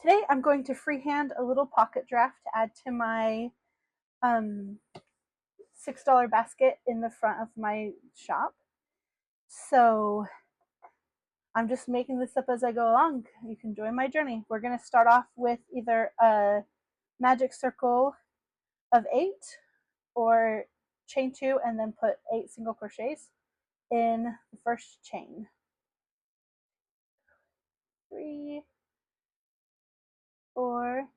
Today I'm going to freehand a little pocket giraffe to add to my $6 basket in the front of my shop. So I'm just making this up as I go along. You can join my journey. We're going to start off with either a magic circle of 8 or chain 2 and then put 8 single crochets in the first chain. 3, 4,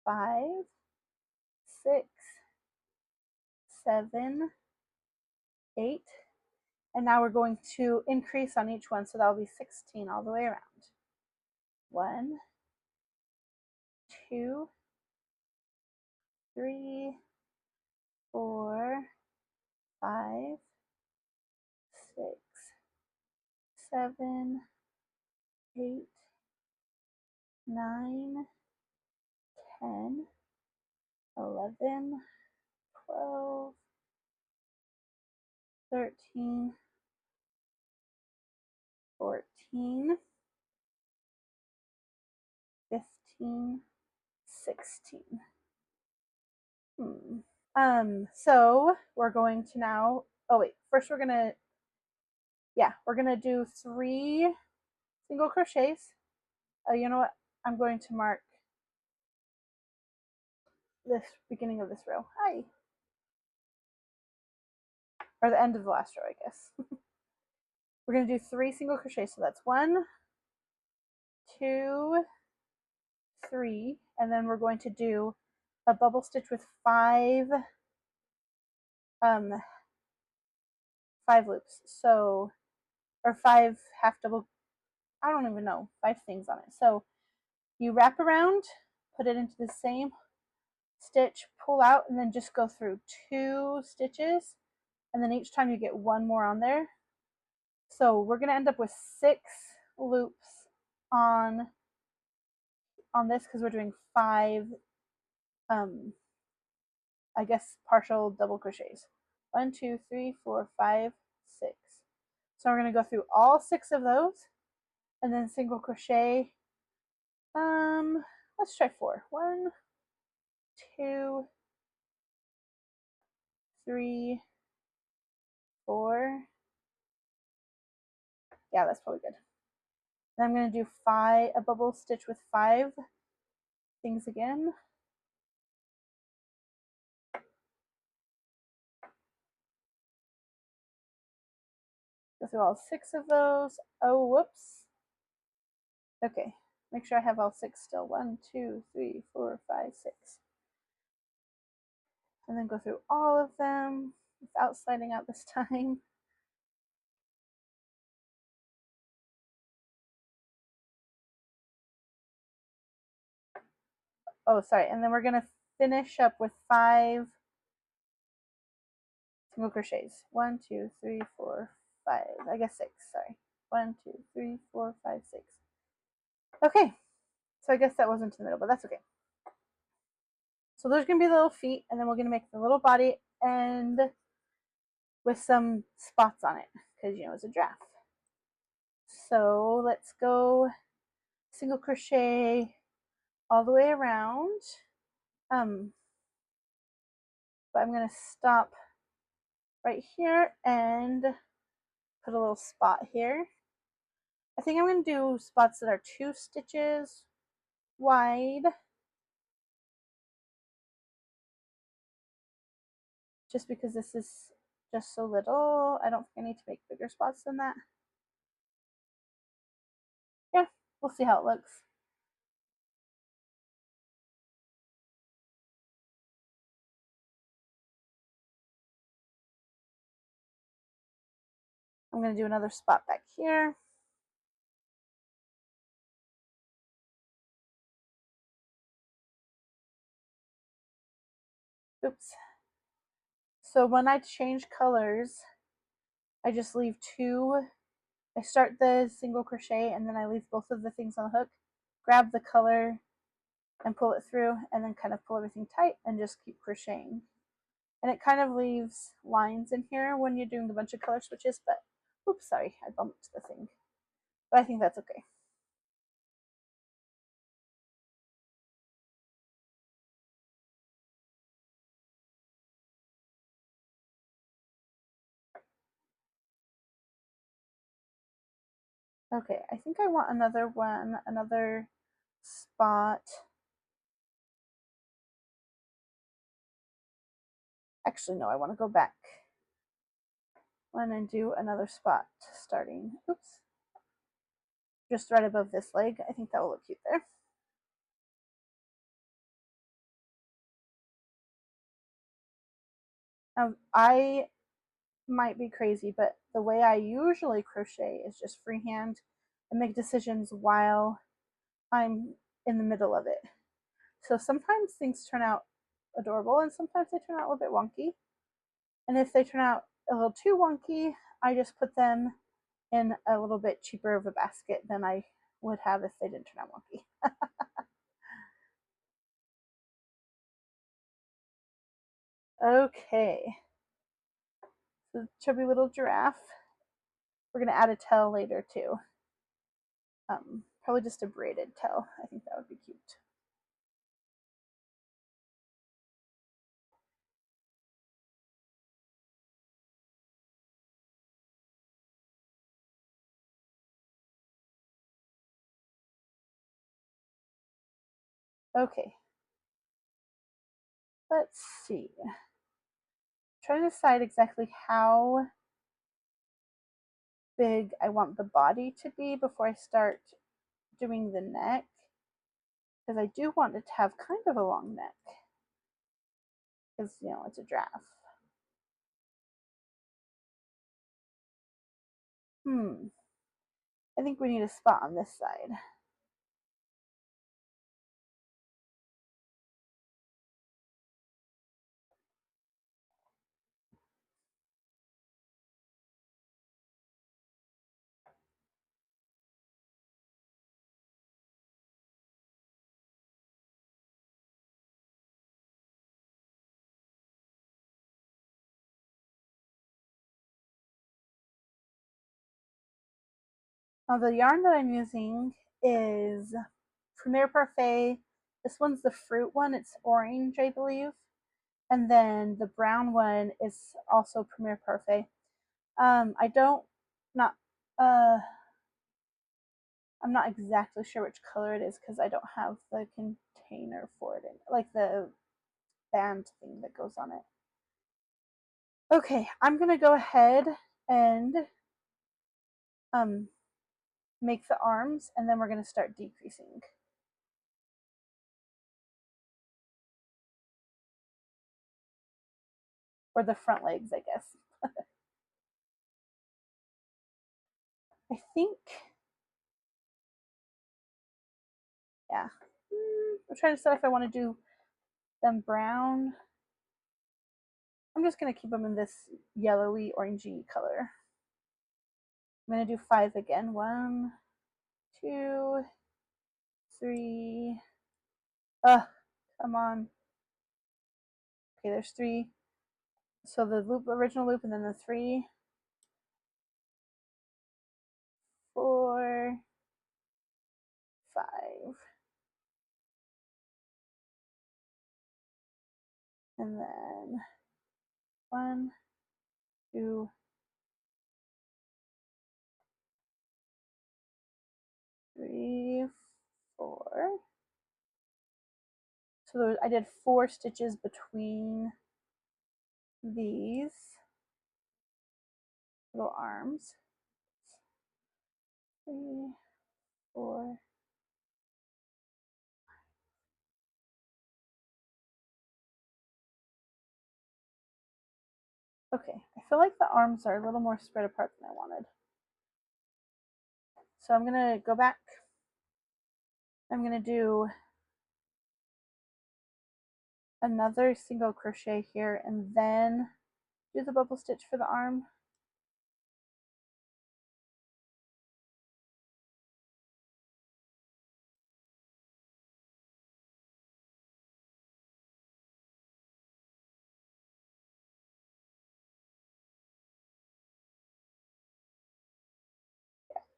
5, 6, 7, 8. And now we're going to increase on each one, so that'll be 16 all the way around. 1, 2, 3, 4, 5, 6, 7, 8, 9, 10, 11, 12, 13, 14, 15, 16. So we're going to now, oh wait, first we're gonna do 3 single crochets. You know what? I'm going to mark this beginning of this row. Hi. Or the end of the last row, I guess. We're going to do 3 single crochets. So that's 1, 2, 3, and then we're going to do a bubble stitch with 5 loops. So, or 5 half double, I don't even know, 5 things on it. So you wrap around, put it into the same stitch, pull out, and then just go through 2 stitches, and then each time you get 1 more on there. So we're going to end up with 6 loops on this because we're doing 5 I guess partial double crochets. 1, 2, 3, 4, 5, 6. So we're going to go through all 6 of those and then single crochet. Let's try 4. 1, 2, 3, 4. Yeah, that's probably good. Then I'm going to do a bubble stitch with 5 things again. Go through all 6 of those. Oh, whoops. Okay, make sure I have all 6 still. 1, 2, 3, 4, 5, 6. And then go through all of them without sliding out this time. Oh, sorry. And then we're going to finish up with 5 single crochets. 1, 2, 3, 4, 5. I guess 6. Sorry. 1, 2, 3, 4, 5, 6. Okay. So I guess that wasn't in the middle, but that's okay. So there's going to be the little feet, and then we're going to make the little body and with some spots on it because, you know, it's a giraffe. So let's go single crochet all the way around. But I'm going to stop right here and put a little spot here. I think I'm going to do spots that are 2 stitches wide. Just because this is just so little, I don't think I need to make bigger spots than that. Yeah, we'll see how it looks. I'm going to do another spot back here. Oops. So when I change colors, I just leave 2. I start the single crochet and then I leave both of the things on the hook, grab the color and pull it through, and then kind of pull everything tight and just keep crocheting. And it kind of leaves lines in here when you're doing a bunch of color switches, but oops, sorry, I bumped the thing. But I think that's okay. Okay, I think I want another one, another spot. Actually, no, I want to go back one and do another spot starting. Oops. Just right above this leg. I think that will look cute there. I might be crazy, but the way I usually crochet is just freehand and make decisions while I'm in the middle of it. So sometimes things turn out adorable and sometimes they turn out a little bit wonky. And if they turn out a little too wonky, I just put them in a little bit cheaper of a basket than I would have if they didn't turn out wonky. Okay, so chubby little giraffe. We're gonna add a tail later too. Probably just a braided tail. I think that would be cute. Okay, let's see. Try to decide exactly how big I want the body to be before I start doing the neck, because I do want it to have kind of a long neck, because you know it's a giraffe. I think we need a spot on this side. Now the yarn that I'm using is Premier Parfait. This one's the fruit one. It's orange, I believe. And then the brown one is also Premier Parfait. I don't not I'm not exactly sure which color it is because I don't have the container for it, like the band thing that goes on it. Okay, I'm gonna go ahead and um, make the arms, and then we're gonna start decreasing. Or the front legs, I guess. I think, yeah. I'm trying to decide if I want to do them brown. I'm just gonna keep them in this yellowy, orangey color. I'm gonna do 5 again. 1, 2, 3. Ugh, come on. Okay, there's 3. So the loop, original loop, and then the 3, 4, 5, and then 1, 2, 3, 4. So I did 4 stitches between these little arms. 3, 4. Okay, I feel like the arms are a little more spread apart than I wanted. So I'm gonna go back. I'm gonna do another single crochet here and then do the bubble stitch for the arm.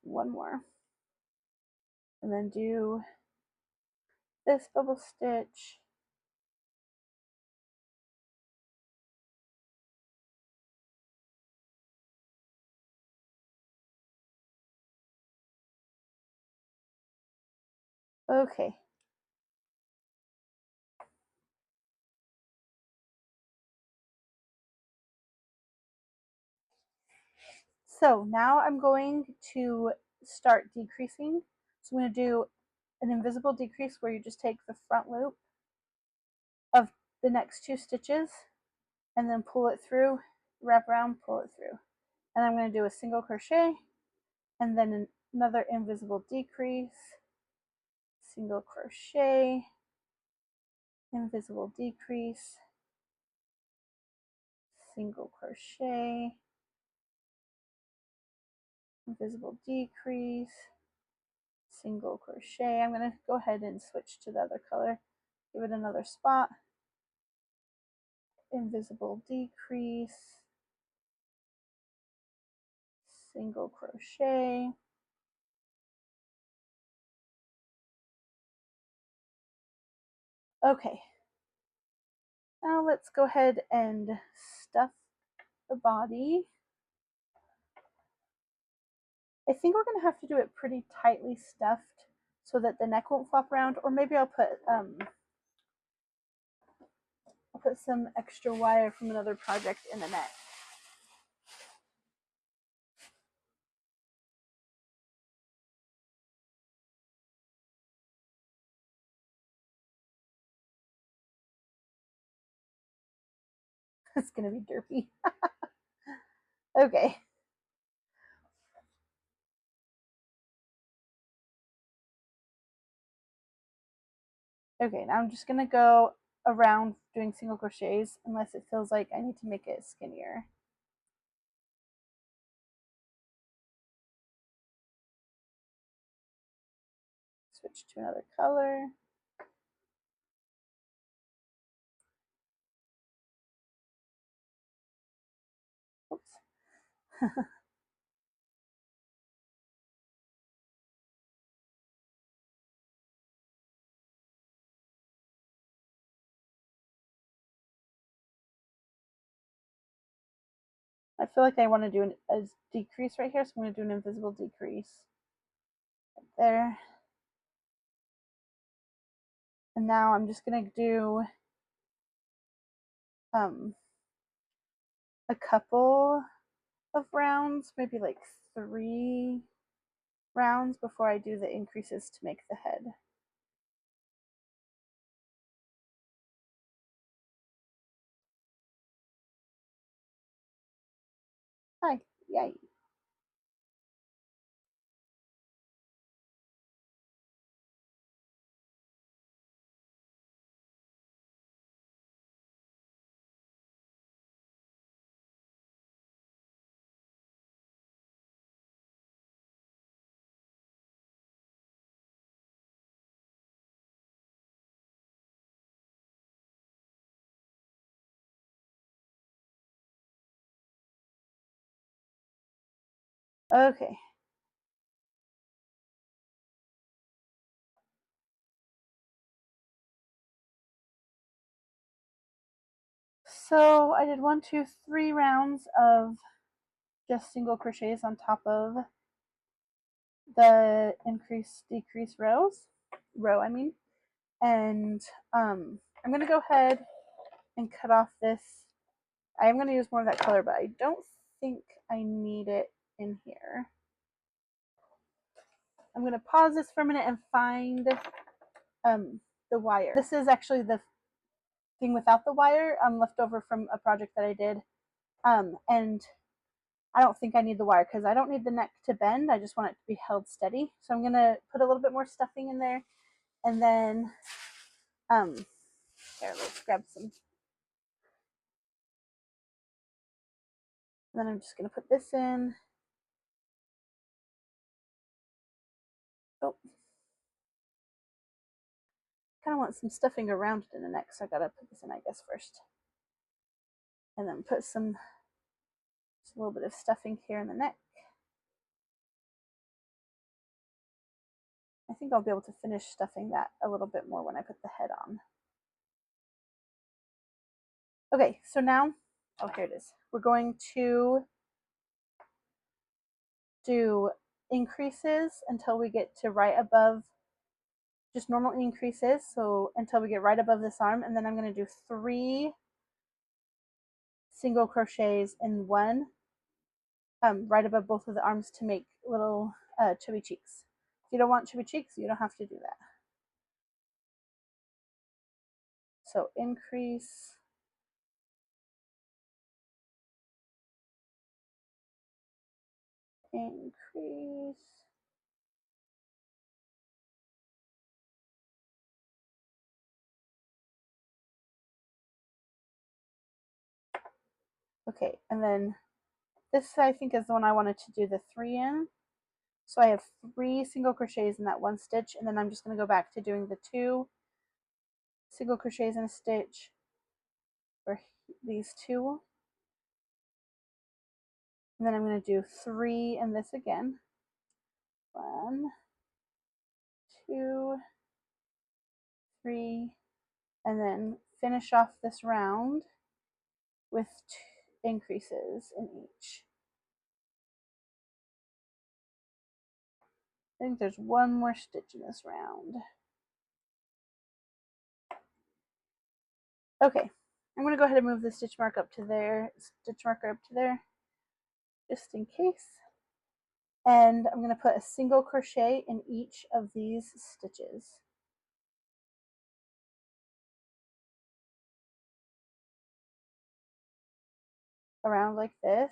One more. And then do this bubble stitch. Okay. So now I'm going to start decreasing. So I'm going to do an invisible decrease where you just take the front loop of the next 2 stitches and then pull it through, wrap around, pull it through. And I'm going to do a single crochet and then another invisible decrease, single crochet, invisible decrease, single crochet, invisible decrease, single crochet. I'm going to go ahead and switch to the other color, give it another spot, invisible decrease, single crochet, okay. Now let's go ahead and stuff the body. I think we're going to have to do it pretty tightly stuffed so that the neck won't flop around, or maybe I'll put some extra wire from another project in the neck. It's going to be derpy. Okay. Okay, now I'm just going to go around doing single crochets unless it feels like I need to make it skinnier. Switch to another color. Oops. I feel like I want to do a decrease right here, so I'm going to do an invisible decrease right there. And now I'm just going to do a couple of rounds, maybe like 3 rounds before I do the increases to make the head. Hi, yay. Okay. So I did 1, 2, 3 rounds of just single crochets on top of the increase decrease row I mean, and I'm going to go ahead and cut off this. I am going to use more of that color, but I don't think I need it in here. I'm going to pause this for a minute and find the wire. This is actually the thing without the wire, left over from a project that I did, and I don't think I need the wire because I don't need the neck to bend. I just want it to be held steady. So I'm going to put a little bit more stuffing in there, and then here, let's grab some. And then I'm just going to put this in. Oh, kind of want some stuffing around it in the neck, so I gotta put this in, I guess, first. And then put just a little bit of stuffing here in the neck. I think I'll be able to finish stuffing that a little bit more when I put the head on. Okay, so now, oh, here it is. We're going to do increases until we get to right above just normal increases, so until we get right above this arm, and then I'm going to do 3 single crochets in one right above both of the arms to make little chubby cheeks. If you don't want chubby cheeks, you don't have to do that. So increase, increase, okay, and then this I think is the one I wanted to do the 3 in. So I have 3 single crochets in that one stitch, and then I'm just going to go back to doing the 2 single crochets in a stitch for these 2. And then I'm going to do 3 in this again. 1, 2, 3, and then finish off this round with 2 increases in each. I think there's one more stitch in this round. Okay, I'm going to go ahead and move the stitch marker up to there, just in case. And I'm going to put a single crochet in each of these stitches. Around like this.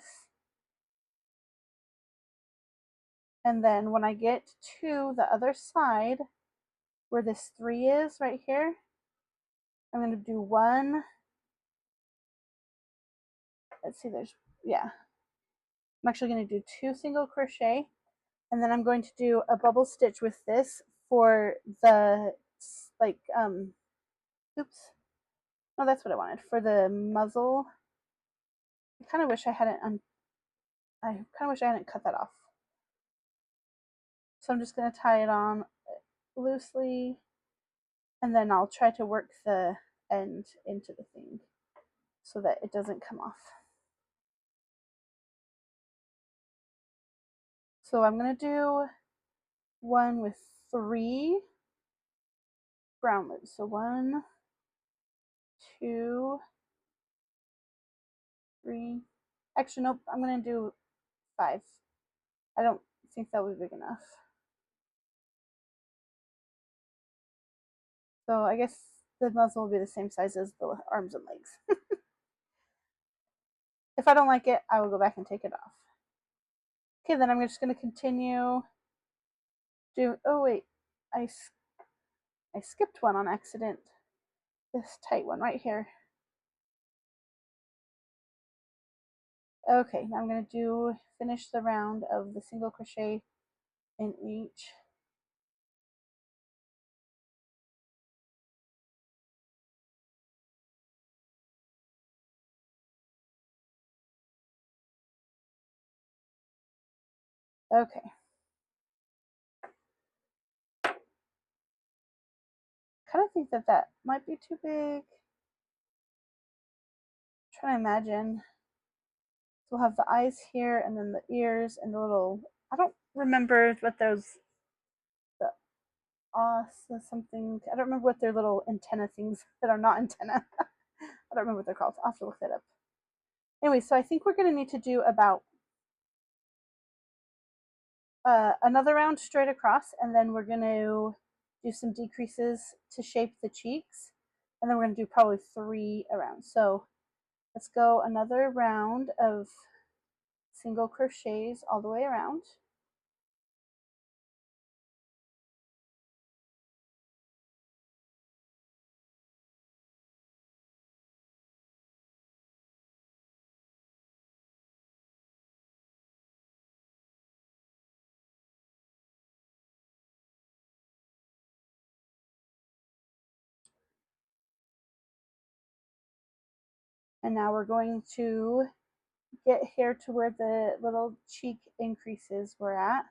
And then when I get to the other side, where this 3 is right here, I'm going to do 1. Let's see, yeah. I'm actually going to do 2 single crochet, and then I'm going to do a bubble stitch with this for the, like, oops. Oh, that's what I wanted, for the muzzle. I kind of wish I hadn't cut that off. So I'm just going to tie it on loosely, and then I'll try to work the end into the thing so that it doesn't come off. So I'm going to do one with 3 brown loops. So 1, 2, 3. Actually, nope, I'm going to do 5. I don't think that was big enough. So I guess the muzzle will be the same size as the arms and legs. If I don't like it, I will go back and take it off. Okay, then I'm just going to continue doing, oh wait, I skipped one on accident. This tight one right here. Okay, now I'm going to finish the round of the single crochet in each. Okay. Kind of think that might be too big. I'm trying to imagine. So we'll have the eyes here, and then the ears, and the little, I don't remember what those, the something, I don't remember what their little antenna things that are not antenna. I don't remember what they're called. I'll have to look that up. Anyway, so I think we're going to need to do about another round straight across, and then we're going to do some decreases to shape the cheeks, and then we're going to do probably 3 around. So let's go another round of single crochets all the way around. And now we're going to get here to where the little cheek increases were at.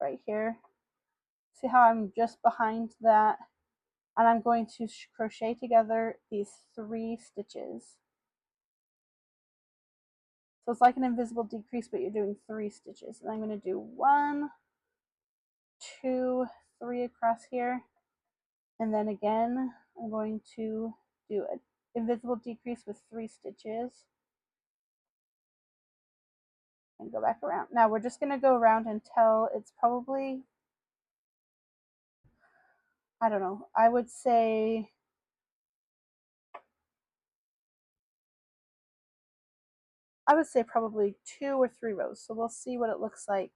Right here. See how I'm just behind that? And I'm going to crochet together these 3 stitches. So it's like an invisible decrease, but you're doing 3 stitches. And I'm going to do 1, crochet across here. And then again, I'm going to do an invisible decrease with 3 stitches. And go back around. Now we're just going to go around until it's probably, I don't know, I would say probably 2 or 3 rows. So we'll see what it looks like.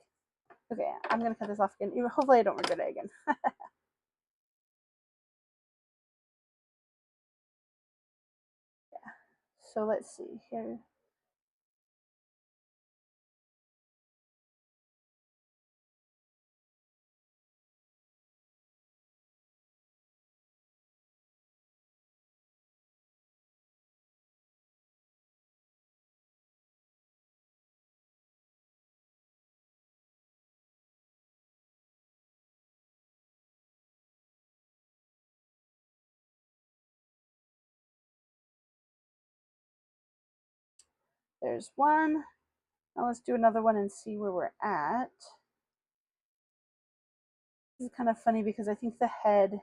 Okay, I'm going to cut this off again. Hopefully I don't regret it again. Yeah. So let's see here. There's one. Now let's do another one and see where we're at. This is kind of funny because I think the head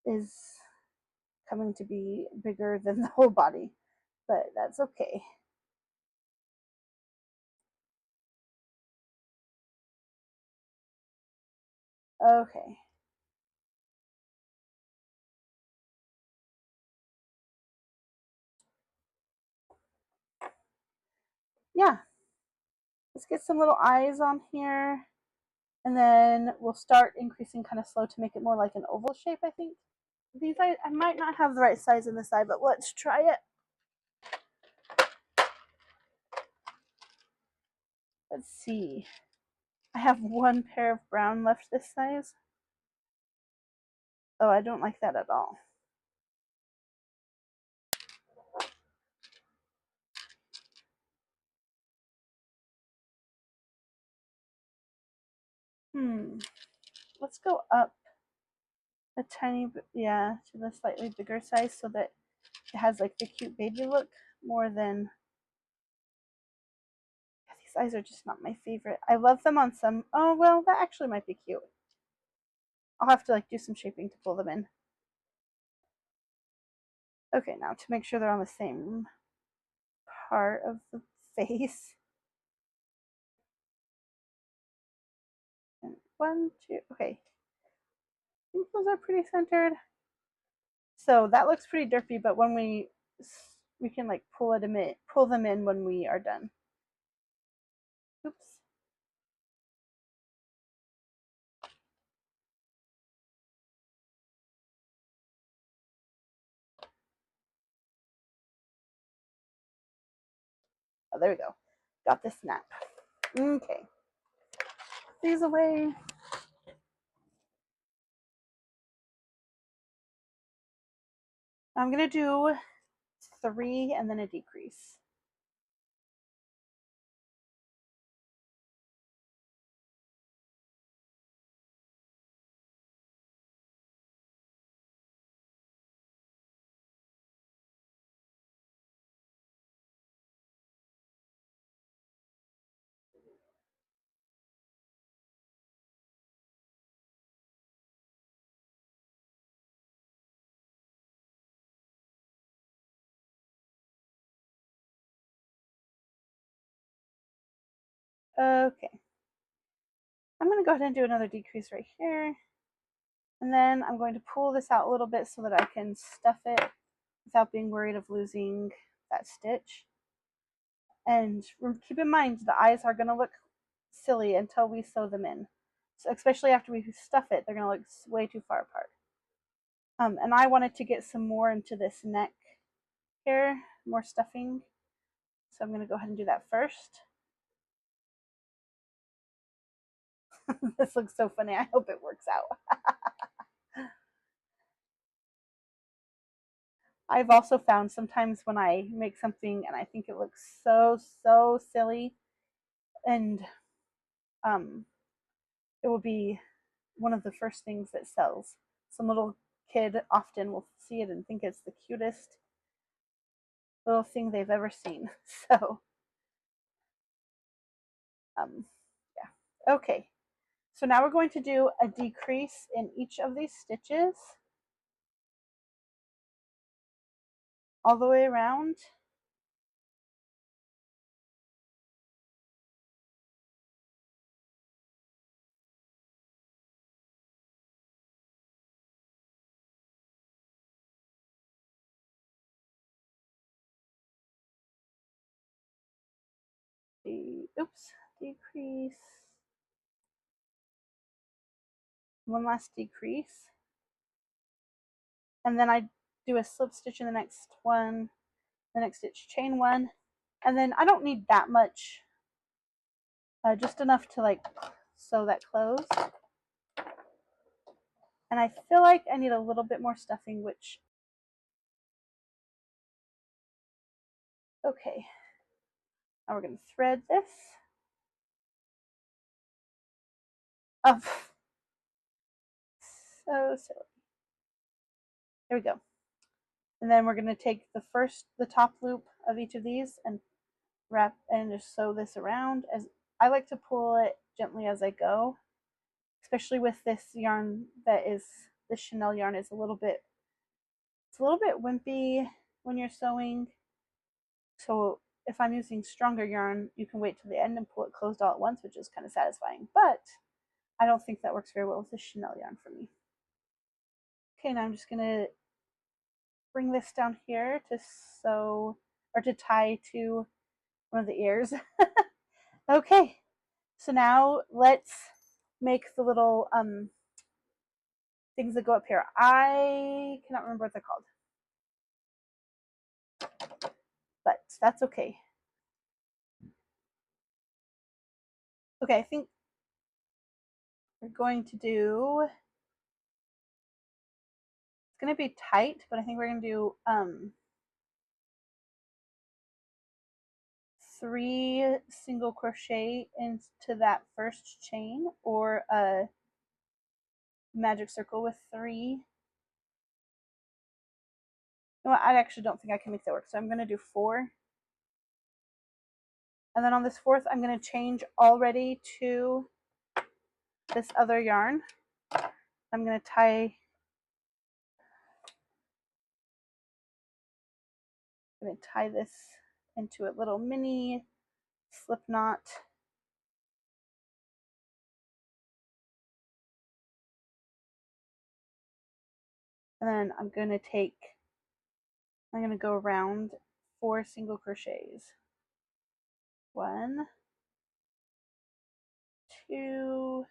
is coming to be bigger than the whole body, but that's okay. Okay. Yeah. Let's get some little eyes on here. And then we'll start increasing kind of slow to make it more like an oval shape, I think. These I might not have the right size in this eye, but let's try it. Let's see. I have 1 pair of brown left this size. Oh, I don't like that at all. Let's go up a tiny bit, yeah, to the slightly bigger size so that it has like the cute baby look more than, yeah, these eyes are just not my favorite. I love them on some, oh, well, that actually might be cute. I'll have to like do some shaping to pull them in. Okay, now to make sure they're on the same part of the face. And 1, 2, okay. I think those are pretty centered. So that looks pretty derpy, but when we can like pull them in when we are done. Oops. Oh, there we go. Got the snap. Okay. These away. I'm going to do 3 and then a decrease. Okay. I'm going to go ahead and do another decrease right here. And then I'm going to pull this out a little bit so that I can stuff it without being worried of losing that stitch. And keep in mind, the eyes are going to look silly until we sew them in. So especially after we stuff it, they're going to look way too far apart. And I wanted to get some more into this neck here, more stuffing. So I'm going to go ahead and do that first. This looks so funny. I hope it works out. I've also found sometimes when I make something and I think it looks so silly, and it will be one of the first things that sells. Some little kid often will see it and think it's the cutest little thing they've ever seen. So yeah. Okay, So now we're going to do a decrease in each of these stitches all the way around. Oops, decrease. One last decrease. And then I do a slip stitch in the next one, the next stitch, chain one. And then I don't need that much, just enough to like sew that close. And I feel like I need a little bit more stuffing, which, okay. Now we're going to thread this. Oh, so silly. There we go. And then we're going to take the top loop of each of these and wrap and just sew this around. As I like to pull it gently as I go, especially with this yarn this Chanel yarn is a little bit wimpy when you're sewing. So if I'm using stronger yarn, you can wait till the end and pull it closed all at once, which is kind of satisfying. But I don't think that works very well with the Chanel yarn for me. Okay, now I'm just going to bring this down here to sew or to tie to one of the ears. Okay, so now let's make the little things that go up here. I cannot remember what they're called, but that's okay. Okay, I think we're going to do, it's going to be tight, but I think we're going to do 3 single crochet into that first chain, or a magic circle with 3. You know what? I actually don't think I can make that work, so I'm going to do 4. And then on this 4th, I'm going to change already to this other yarn. I'm going to tie this into a little mini slip knot. And then I'm going to go around 4 single crochets. 1, 2,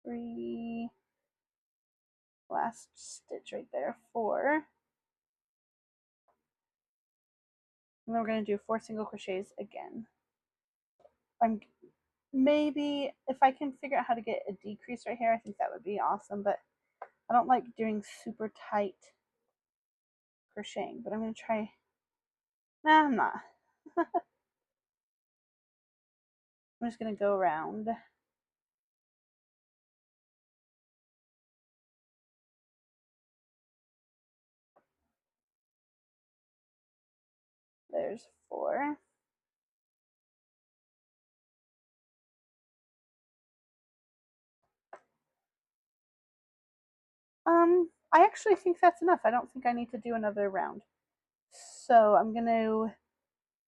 3, last stitch right there, 4. And then we're going to do 4 single crochets again. Maybe if I can figure out how to get a decrease right here, I think that would be awesome, but I don't like doing super tight crocheting, but I'm going to try. Nah, I'm not. I'm just going to go around. There's 4. I actually think that's enough. I don't think I need to do another round. So I'm going to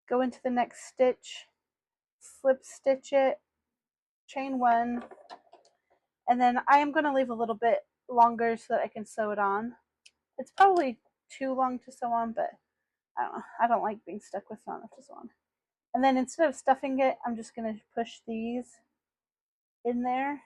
go into the next stitch, slip stitch it, chain 1, and then I am going to leave a little bit longer so that I can sew it on. It's probably too long to sew on, but I don't know. I don't like being stuck with not enough to sew on. And then instead of stuffing it, I'm just going to push these in there.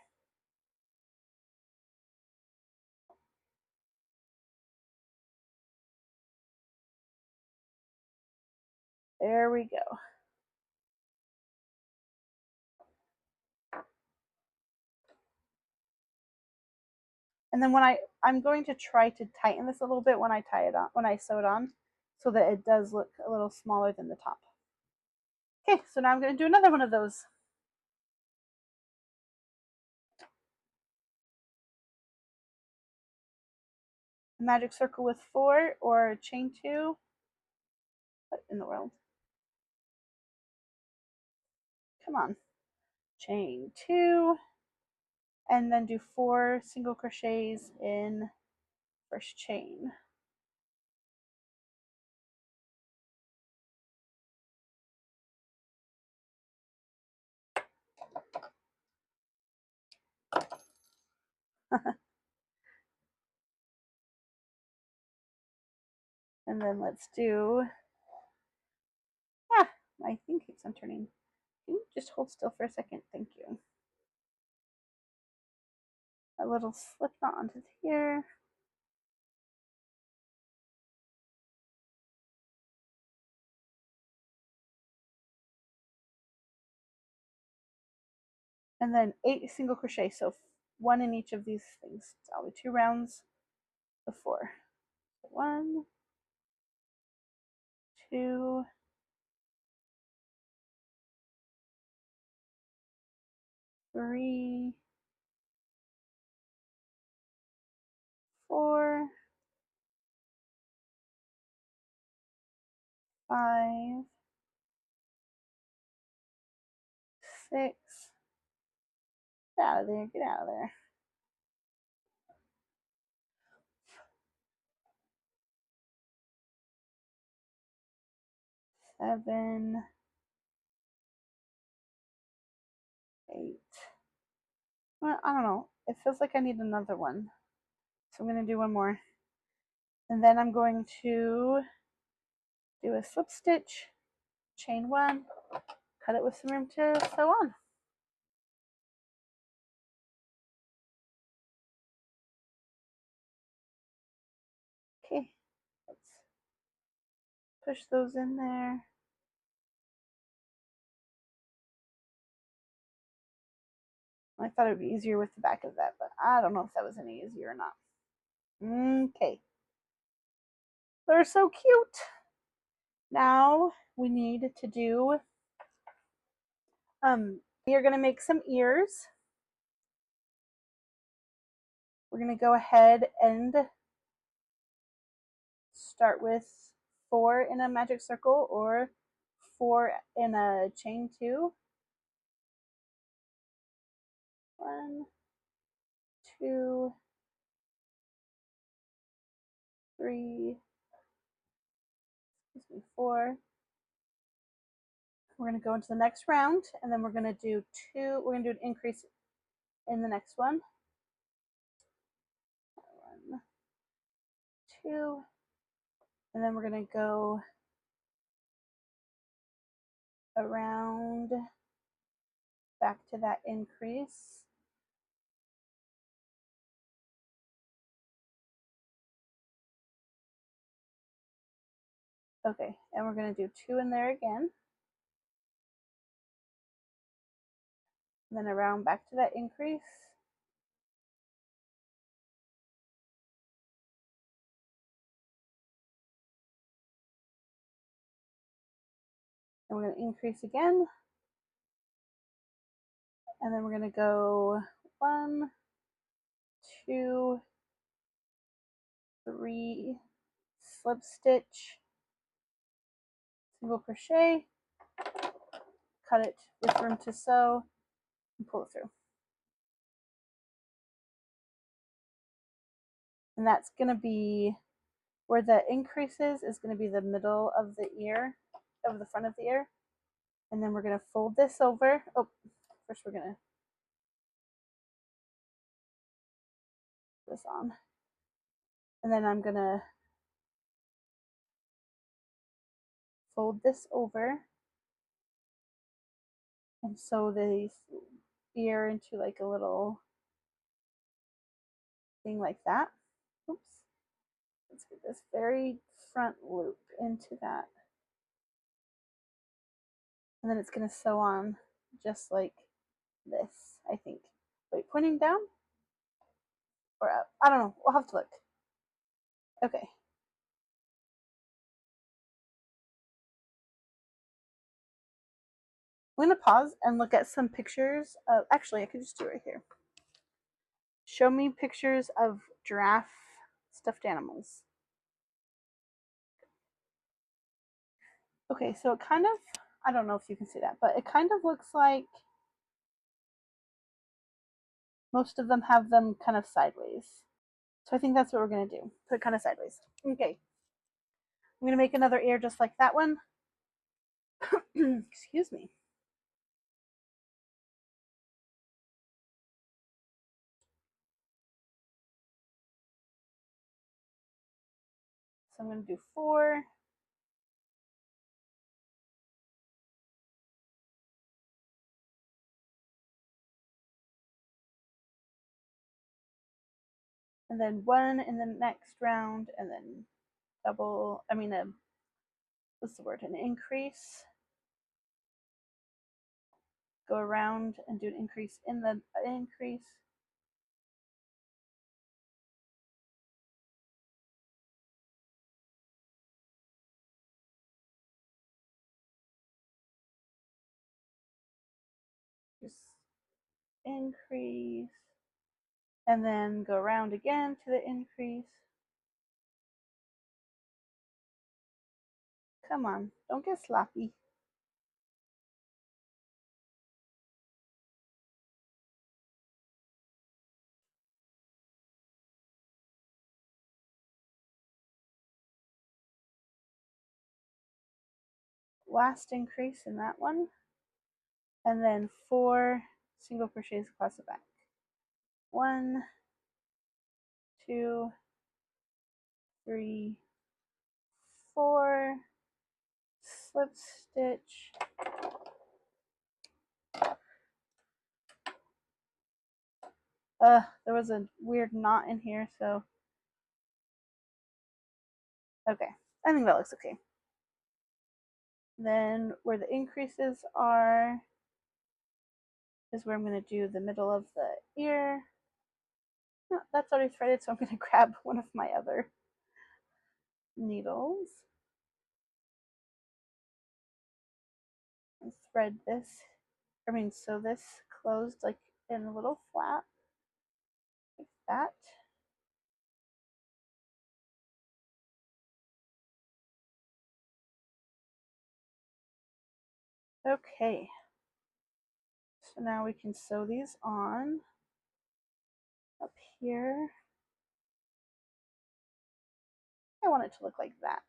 There we go. And then I'm going to try to tighten this a little bit when I sew it on, so that it does look a little smaller than the top. Okay, so now I'm going to do another one of those. A magic circle with 4 or chain 2. What in the world? come on, chain 2, and then do 4 single crochets in first chain. And then let's do, my thing keeps on turning. Can you just hold still for a second? Thank you. A little slip knot onto here. And then 8 single crochet, so 1 in each of these things. It's only 2 rounds of 4. 1, 2, 3, 4, 5, 6. Get out of there, get out of there. 7, 8. Well, I don't know. It feels like I need another one. So I'm going to do one more. And then I'm going to do a slip stitch, chain 1, cut it with some room to sew on. Okay, let's push those in there. I thought it would be easier with the back of that, but I don't know if that was any easier or not. Okay. They're so cute. Now we need to do, you're going to make some ears. We're going to go ahead and start with 4 in a magic circle or 4 in a chain 2. 1, 2, 3, 4. We're going to go into the next round, and then we're going to do 2. We're going to do an increase in the next one. 1, 2, and then we're going to go around back to that increase. Okay, and we're going to do 2 in there again. And then around back to that increase. And we're going to increase again. And then we're going to go 1, 2, 3, slip stitch, single crochet, cut it with room to sew, and pull it through. And that's going to be where the increases is going to be the middle of the ear, of the front of the ear. And then we're going to fold this over. Oh, first we're going to put this on. And then I'm going to fold this over and sew the ear into like a little thing like that. Oops. Let's get this very front loop into that. And then it's going to sew on just like this, I think. Wait, pointing down or up? I don't know. We'll have to look. Okay. I'm going to pause and look at some pictures of, actually, I could just do it right here. Show me pictures of giraffe stuffed animals. Okay, so it kind of, I don't know if you can see that, but it kind of looks like most of them have them kind of sideways. So I think that's what we're going to do. Put it kind of sideways. Okay. I'm going to make another ear just like that one. Excuse me. So I'm going to do 4. And then 1 in the next round, and then double, what's the word, an increase. Go around and do an increase in the increase. Just increase. And then go around again to the increase. Come on, don't get sloppy. Last increase in that one, and then 4 single crochets across the back. 1, 2, 3, 4, slip stitch, there was a weird knot in here, so okay, I think that looks okay. Then where the increases are is where I'm going to do the middle of the ear. No, that's already threaded, so I'm going to grab one of my other needles and thread this. Sew this closed like in a little flap, like that. Okay, so now we can sew these on up here. I want it to look like that.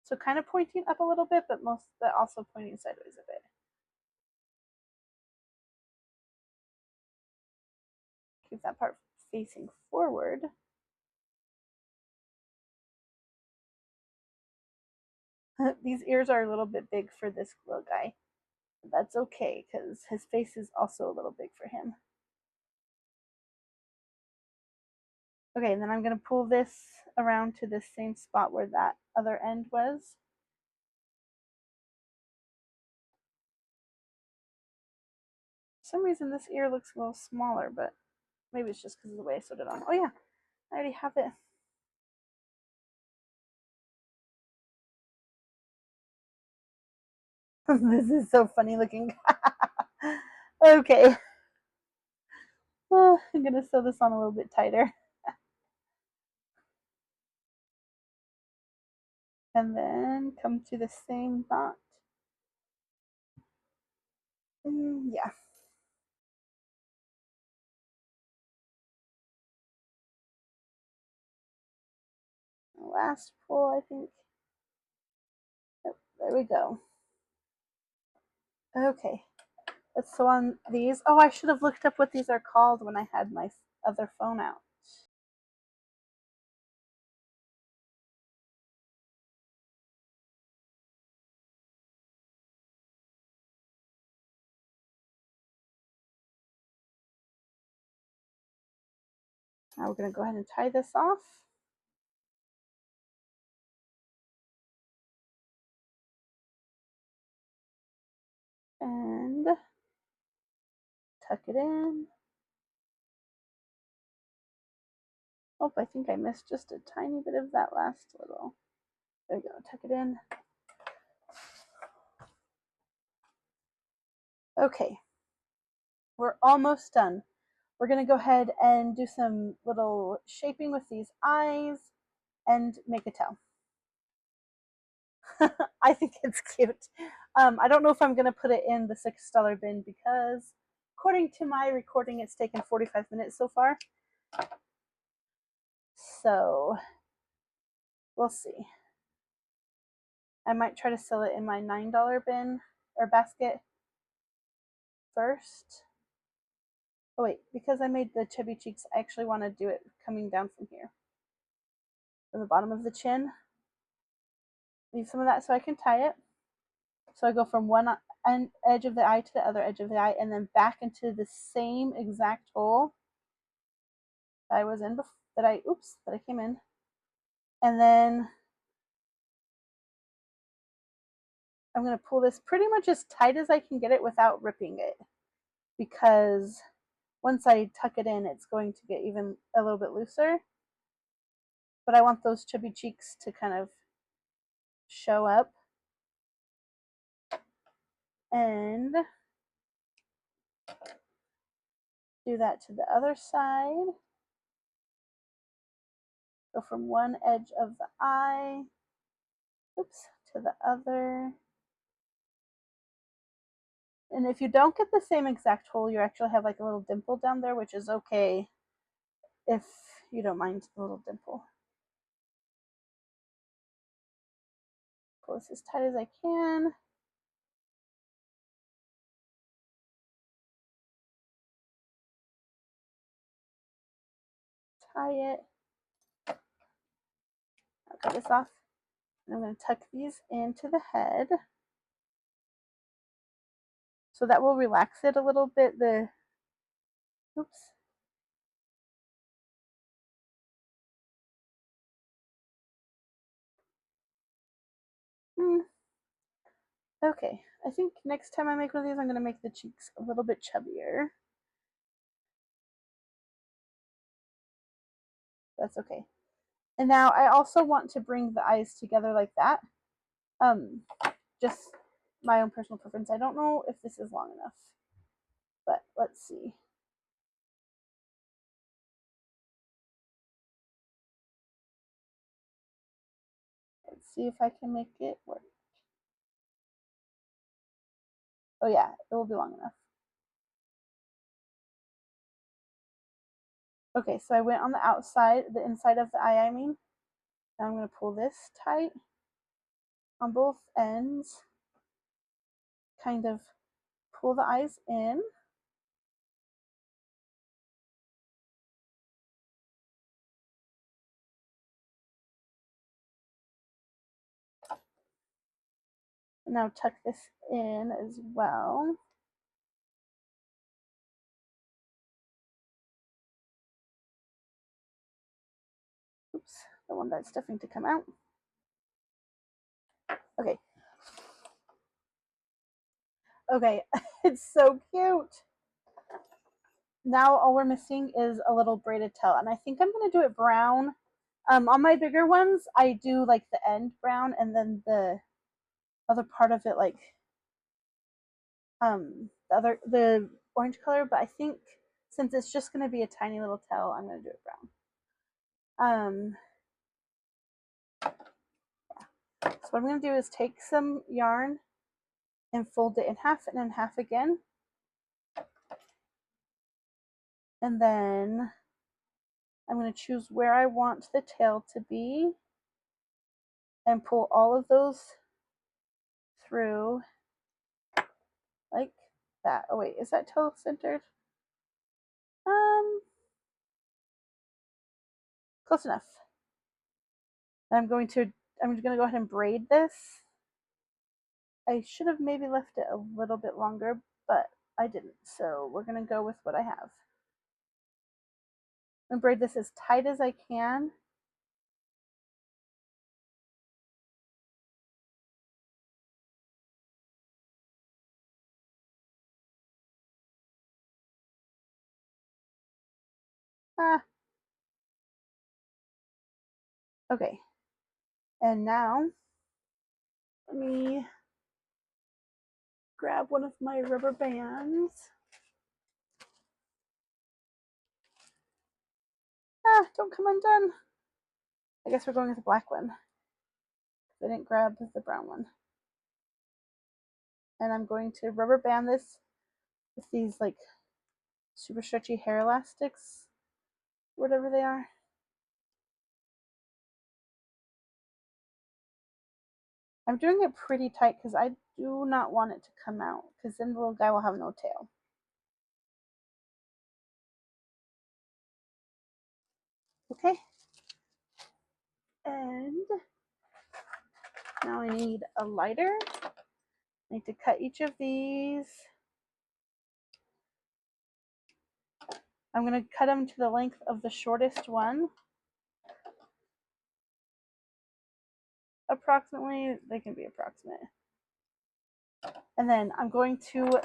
So kind of pointing up a little bit, but also pointing sideways a bit. Keep that part facing forward. These ears are a little bit big for this little guy. That's okay, because his face is also a little big for him. Okay, and then I'm going to pull this around to the same spot where that other end was. For some reason this ear looks a little smaller, but maybe it's just because of the way I sewed it on. Oh yeah, I already have it. This is so funny looking. Okay. Oh, I'm going to sew this on a little bit tighter. And then come to the same knot. Yeah. Last pull, I think. Oh, there we go. Okay. Let's sew on these. Oh, I should have looked up what these are called when I had my other phone out. Now we're going to go ahead and tie this off. And tuck it in. Oh, I think I missed just a tiny bit of that last little. There we go, tuck it in. Okay, we're almost done. We're going to go ahead and do some little shaping with these eyes and make a tail. I think it's cute. I don't know if I'm going to put it in the $6 bin because according to my recording, it's taken 45 minutes so far. So we'll see. I might try to sell it in my $9 bin or basket first. Oh wait, because I made the chubby cheeks, I actually want to do it coming down from here. From the bottom of the chin. Leave some of that so I can tie it. So I go from one edge of the eye to the other edge of the eye and then back into the same exact hole I was in before, that I came in. And then I'm going to pull this pretty much as tight as I can get it without ripping it, because once I tuck it in, it's going to get even a little bit looser. But I want those chubby cheeks to kind of show up. And do that to the other side. Go from one edge of the eye, to the other. And if you don't get the same exact hole, you actually have like a little dimple down there, which is okay if you don't mind the little dimple. Pull this as tight as I can. Tie it. I'll cut this off. And I'm going to tuck these into the head. So that will relax it a little bit. Okay, I think next time I make one of these, I'm going to make the cheeks a little bit chubbier. That's okay. And now I also want to bring the eyes together like that. Just my own personal preference. I don't know if this is long enough, but let's see. Let's see if I can make it work. Oh yeah, it will be long enough. Okay, so I went on the outside, the inside of the eye, I mean. Now I'm going to pull this tight on both ends. Kind of pull the eyes in. And now tuck this in as well. Oops, I want that stuffing to come out. Okay. Okay, it's so cute. Now all we're missing is a little braided tail, and I think I'm going to do it brown. On my bigger ones, I do like the end brown and then the other part of it like the orange color, but I think since it's just going to be a tiny little tail, I'm going to do it brown. So what I'm going to do is take some yarn and fold it in half and in half again. And then I'm going to choose where I want the tail to be and pull all of those through like that. Oh wait, is that tail centered? Close enough. I'm going to go ahead and braid this. I should have maybe left it a little bit longer, but I didn't. So we're going to go with what I have. I'm going to braid this as tight as I can. Okay. And now let me grab one of my rubber bands. Don't come undone. I guess we're going with the black one. I didn't grab the brown one. And I'm going to rubber band this with these like super stretchy hair elastics, whatever they are. I'm doing it pretty tight because I do not want it to come out, because then the little guy will have no tail. Okay. And now I need a lighter. I need to cut each of these. I'm going to cut them to the length of the shortest one. Approximately, they can be approximate. And then I'm going to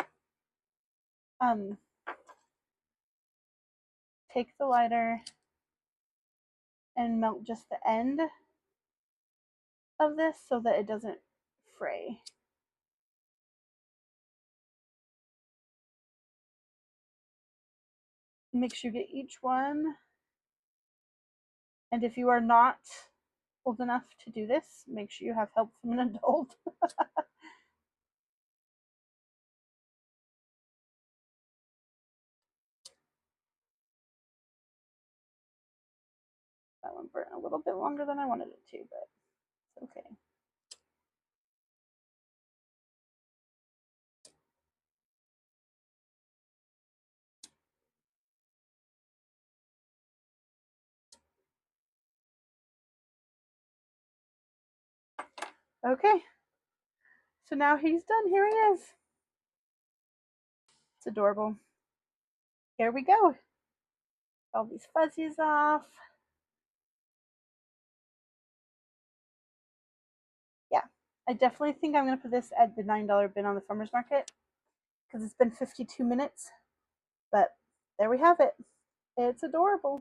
take the lighter and melt just the end of this so that it doesn't fray. Make sure you get each one. And if you are not old enough to do this, make sure you have help from an adult. That one burnt a little bit longer than I wanted it to, but it's okay. Okay, so now he's done. Here he is. It's adorable. Here we go. All these fuzzies off. Yeah, I definitely think I'm going to put this at the $9 bin on the farmer's market because it's been 52 minutes. But there we have it. It's adorable.